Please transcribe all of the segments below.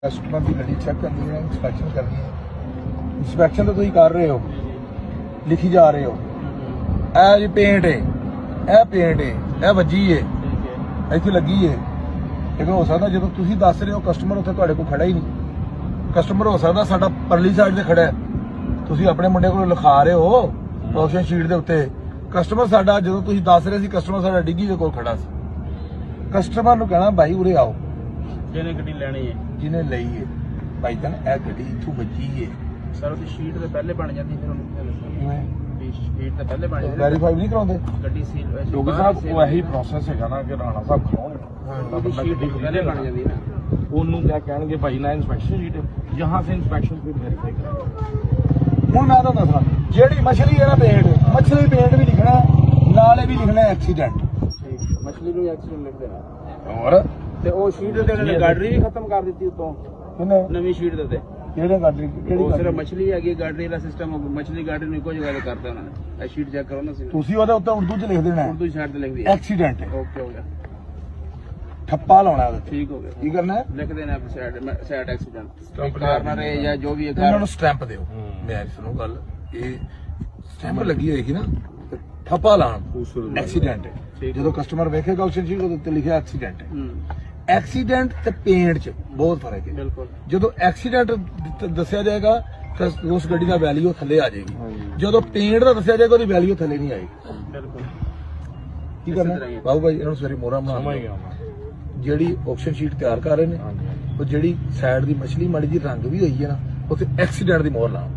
Customer ਦੀ ਗੱਡੀ check ਕਰਨੀ ਹੈ, ਇੰਸਪੈਕਸ਼ਨ ਕਰਨੀ ਹੈ। ਇੰਸਪੈਕਸ਼ਨ ਤਾਂ ਤੁਸੀਂ ਕਰ ਰਹੇ ਹੋ, ਲਿਖੀ ਜਾ ਰਹੇ ਹੋ। ਇਹ ਜੀ ਪੇਂਟ ਹੈ, ਇਹ ਪੇਂਟ ਹੈ, ਇਹ ਵੱਜੀ ਹੈ, ਇੱਥੇ ਲੱਗੀ ਹੈ। ਲੇਕਿਨ ਹੋ ਸਕਦਾ ਜਦੋਂ ਤੁਸੀਂ ਦੱਸ ਰਹੇ ਹੋ ਕਸਟਮਰ ਉੱਥੇ ਤੁਹਾਡੇ ਕੋਲ ਖੜਾ ਹੀ ਨਹੀਂ। ਕਸਟਮਰ ਹੋ ਸਕਦਾ ਸਾਡਾ ਪਰਲੀ ਸਾਈਡ ਤੇ ਖੜਾ ਹੈ, ਤੁਸੀਂ ਆਪਣੇ ਮੁੰਡੇ ਕੋਲ ਲਿਖਾ ਰਹੇ ਹੋ ਆਪਸ਼ਨ ਸ਼ੀਟ ਦੇ ਉੱਤੇ। ਕਸਟਮਰ ਸਾਡਾ ਜਦੋਂ ਤੁਸੀਂ ਦੱਸ ਰਹੇ ਸੀ ਕਸਟਮਰ ਸਾਡਾ ਡਿੱਗੀ ਦੇ ਕੋਲ ਖੜਾ ਸੀ। ਕਸਟਮਰ ਨੂੰ ਕਹਿਣਾ ਭਾਈ ਉਰੇ ਆਓ, ਜਿਹਨੇ ਗੱਡੀ ਲੈਣੀ ਹੈ, ਜਿਹਨੇ ਲਈ ਹੈ ਭਾਈ ਜਾਨ ਇਹ ਗੱਡੀ ਇੱਥੋਂ ਵੱਜੀ ਹੈ। ਸਰ ਉਹਦੀ ਸ਼ੀਟ ਤੇ ਪਹਿਲੇ ਬਣ ਜਾਂਦੀ, ਫਿਰ ਉਹਨੂੰ ਕਿਵੇਂ ਸ਼ੀਟ ਤੇ ਪਹਿਲੇ ਬਣ ਜਾਂਦੀ, ਵੈਰੀਫਾਈ ਨਹੀਂ ਕਰਾਉਂਦੇ ਗੱਡੀ ਸੀਲ ਕਿਉਂਕਿ ਸਾਹਿਬ ਉਹ ਇਹੀ ਪ੍ਰੋਸੈਸ ਹੈਗਾ ਨਾ ਕਿ ਰਾਣਾ ਸਾਹਿਬ ਖੜਾਉਣ ਉਹਦੀ ਸ਼ੀਟ ਪਹਿਲੇ ਬਣ ਜਾਂਦੀ ਨਾ। ਉਹਨੂੰ ਕਿਆ ਕਹਿਣਗੇ ਭਾਈ ਨਾ ਇੰਸਪੈਕਸ਼ਨ शीट है यहाँ से इंस्पेक्शन फिर वेरीफाई करेंगे। ਹੁਣ ਮੈਂ ਤੁਹਾਨੂੰ ਦੱਸਣਾ ਜਿਹੜੀ ਮਛਲੀ ਹੈ ਨਾ ਪੇਂਟ, ਮਛਲੀ ਪੇਂਟ ਵੀ ਲਿਖਣਾ ਨਾਲੇ ਵੀ ਲਿਖਣਾ ਐਕਸੀਡੈਂਟ। ਮਛਲੀ ਨੂੰ ਐਕਸੀਡੈਂਟ ਲਿਖ ਦੇਣਾ। ਹੋਰ ਤੇ ਉਹ ਸ਼ੀਟ ਦੇ ਉਹਨਾਂ ਨੇ ਗਾਡਰੀ ਵੀ ਖਤਮ ਕਰ ਦਿੱਤੀ ਉਤੋਂ, ਕਿੰਨੇ ਨਵੀਂ ਸ਼ੀਟ ਦੇ ਉੱਤੇ। ਕਿਹੜੇ ਗਾਡੀ ਕਿਹੜੀ ਉਹ ਸਿਰਫ ਗਾਡੀ? ਮਛਲੀ ਹੈਗੀ, ਗਾਡਰੀ ਦਾ ਸਿਸਟਮ ਮਛਲੀ ਗਾਡਰੀ ਨੂੰ ਇੱਕੋ ਜਗ੍ਹਾ ਤੇ ਕਰਤਾ ਉਹਨਾਂ ਨੇ। ਇਹ ਸ਼ੀਟ ਚੈੱਕ ਕਰੋ ਨਾ ਸੀ, ਤੁਸੀਂ ਉਹਦੇ ਉੱਤੇ ਉਰਦੂ ਚ ਲਿਖ ਦੇਣਾ ਉਰਦੂ ਸ਼ਾਇਦ ਤੇ ਲਿਖ ਦਿਆ। ਐਕਸੀਡੈਂਟ ਹੈ, ਓਕੇ ਹੋ ਗਿਆ, ਠੱਪਾ ਲਾਉਣਾ ਉਹਦੇ ਤੇ। ਠੀਕ ਹੋ ਗਿਆ। ਕੀ ਕਰਨਾ ਹੈ? ਲਿਖ ਦੇਣਾ ਸਾਈਡ ਐਕਸੀਡੈਂਟ ਕਾਰਨਰ ਹੈ ਜਾਂ ਜੋ ਵੀ ਹੈ। ਇਹਨਾਂ ਨੂੰ ਸਟੈਂਪ ਦਿਓ। ਮੈਂ ਸੁਣੋ ਗੱਲ, ਇਹ ਸਟੈਂਪ ਲੱਗੀ ਹੋਏਗੀ ਨਾ ਤੇ ਠੱਪਾ ਲਾਉਣ ਐਕਸੀਡੈਂਟ ਹੈ। ਜਦੋਂ ਕਸਟਮਰ ਵੇਖੇਗਾ ਉਸ ਚੀਜ਼ ਉਹਦੇ ਉੱਤੇ ਲਿਖਿਆ ਐਕਸੀਡੈਂਟ ਹੈ। ਐਕਸੀਡੈਂਟ ਤੇ ਪੇਂਟ 'ਚ ਬਹੁਤ ਫਰਕ ਹੈ। ਬਿਲਕੁਲ। ਜਦੋਂ ਐਕਸੀਡੈਂਟ ਦੱਸਿਆ ਜਾਏਗਾ ਤਾਂ ਉਸ ਗੱਡੀ ਦਾ ਵੈਲਿਊ ਥੱਲੇ ਆ ਜਾਏਗੀ। ਜਦੋਂ ਪੇਂਟ ਦਾ ਦੱਸਿਆ ਜਾਏਗਾ ਉਹਦੀ ਵੈਲਿਊ ਥੱਲੇ ਨਹੀਂ ਆਏਗੀ। ਬਿਲਕੁਲ। ਕੀ ਕਰਨਾ ਬਾਬੂ ਭਾਈ? ਇਹਨਾਂ ਨੂੰ ਸਵੇਰੇ ਮੋਹਰਾ ਬਣਾ समझ गया मैं। ਜਿਹੜੀ ਆਪਸ਼ਨ ਸ਼ੀਟ ਤਿਆਰ ਕਰ ਰਹੇ ਨੇ ਉਹ ਜਿਹੜੀ ਸਾਈਡ ਦੀ ਮਛਲੀ ਮਾੜੀ ਜੀ ਰੰਗ ਵੀ ਹੋਈ ਹੈ ਨਾ ਉੱਥੇ ਐਕਸੀਡੈਂਟ ਦੀ ਮੋਹਰ ਲਾਓ।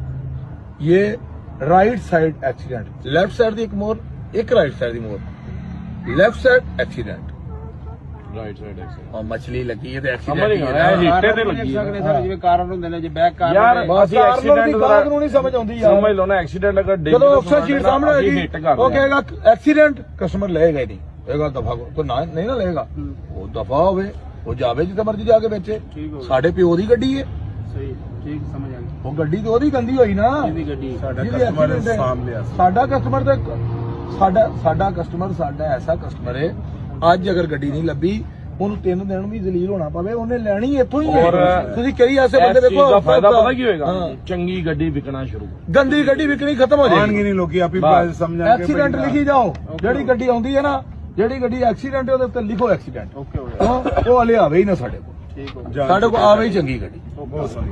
ਇਹ right side accident, left side ਦੀ ਇੱਕ ਮੋਹਰ, ਇੱਕ ਰਾਈਟ ਸਾਈਡ ਦੀ ਮੋਹਰ। Left side accident right side accident. ਔਰ ਮਛਲੀ ਲੱਗੀ ਹੈ ਤੇ ਸਮਝ ਐਕਸੀਡੈਂਟ ਗਿਆ ਇਹ ਹੀਟੇ ਤੇ ਲੱਗੀ ਹੈ। ਸਰ ਜਿਵੇਂ ਕਾਰਨ ਹੁੰਦੇ ਨੇ, ਜੇ ਬੈਕ ਕਾਰਨ ਯਾਰ ਬਸ ਅਸੀਂ ਐਕਸੀਡੈਂਟ accident ਨੂੰ ਨਹੀਂ ਸਮਝ ਆਉਂਦੀ ਯਾਰ। समझ लो ना एक्सीडेंट अगर डेंजरस ਜਦੋਂ ਆਪਸ਼ਨ ਸ਼ੀਟ ਸਾਹਮਣੇ ਹਿੱਟ ਹੋਏਗੀ कर ਉਹ ਕਹੇਗਾ ਐਕਸੀਡੈਂਟ, ਕਸਟਮਰ ਲਏਗਾ ਹੀ ਨਹੀਂ, ਕਹੇਗਾ ਦਫਾ ਕੋ ਨਾ ਨਹੀਂ ਨਾ ਲਏਗਾ। ਉਹ ਦਫਾ ਹੋਵੇ, ਉਹ ਜਾਵੇ ਜਿੱਥੇ ਮਰਜ਼ੀ ਜਾ ਕੇ ਵੇਚੇ। ਠੀਕ ਹੋ ਗਿਆ। ਸਾਡੇ ਪਿਓ ਦੀ ਗੱਡੀ ਹੈ, ਸਹੀ, ਠੀਕ ਸਮਝ ਆ ਗਈ। ਉਹ ਗੱਡੀ ਤੇ ਉਹਦੀ ਗੰਦੀ ਹੋਈ ਨਾ। ਇਹਦੀ ਗੱਡੀ ਜਿਹਦੀ accident ਹੈ। ਸਾਡਾ ਕਸਟਮਰ ਤੇ ਸਾਡਾ ਕਸਟਮਰ ਸਾਡਾ ਐਸਾ ਕਸਟਮਰ ਹੈ, ਅੱਜ ਅਗਰ ਗੱਡੀ ਨਹੀਂ ਲੱਭੀ ਉਹਨੂੰ 3 ਦਿਨ ਵੀ ਜ਼ਲੀਲ ਹੋਣਾ ਪਵੇ, ਉਹਨੇ ਲੈਣੀ ਇੱਥੋਂ ਹੀ और ਹੈ। ਤੁਸੀਂ ਕਈ ਐਸੇ ਬੰਦੇ इस चीज ਦੇਖੋ का फायदा पता की होएगा, हाँ। चंगी गड्डी बिकना शुरू। ਗੰਦੀ ਗੱਡੀ ਵਿਕਣੀ ਖਤਮ ਹੋ ਜਾਏਗੀ। ਨਹੀਂ ਲੋਕੀ ਆਪੀ ਬਸ। ਸਮਝਾ ਕੇ ਐਕਸੀਡੈਂਟ ਲਿਖੀ ਜਾਓ। ਜਿਹੜੀ ਗੱਡੀ ਆਉਂਦੀ ਹੈ ਨਾ, ਜਿਹੜੀ ਗੱਡੀ ਐਕਸੀਡੈਂਟ ਹੈ ਉਹਦੇ ਉੱਤੇ ਲਿਖੋ ਐਕਸੀਡੈਂਟ। ਓਕੇ ਹੋ ਗਿਆ, ਉਹ ਹਲੇ ਆਵੇ ਹੀ ਨਾ ਸਾਡੇ ਕੋਲ। ਠੀਕ ਹੋ ਗਿਆ। ਸਾਡੇ ਕੋਲ ਆਵੇ ਹੀ ਚੰਗੀ ਗੱਡੀ। ਬਹੁਤ ਸਾਰੀ